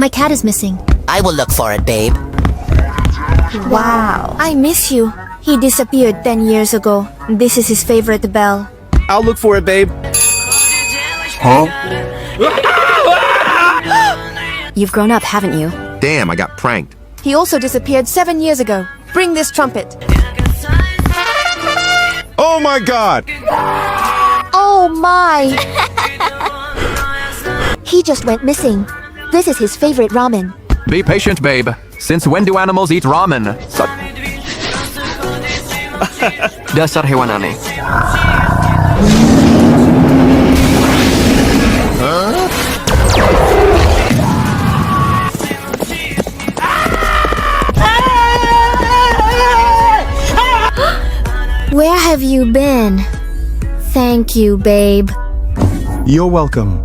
My cat is missing. I will look for it, babe. Wow. I miss you. He disappeared 10 years ago. This is his favorite bell. I'll look for it, babe. Huh? You've grown up, haven't you? Damn, I got pranked. He also disappeared 7 years ago. Bring this trumpet. Oh my god! Oh my! He just went missing. This is his favorite ramen. Be patient, babe. Since when do animals eat ramen? Dasar hewan aneh. Where have you been? Thank you, babe. You're welcome.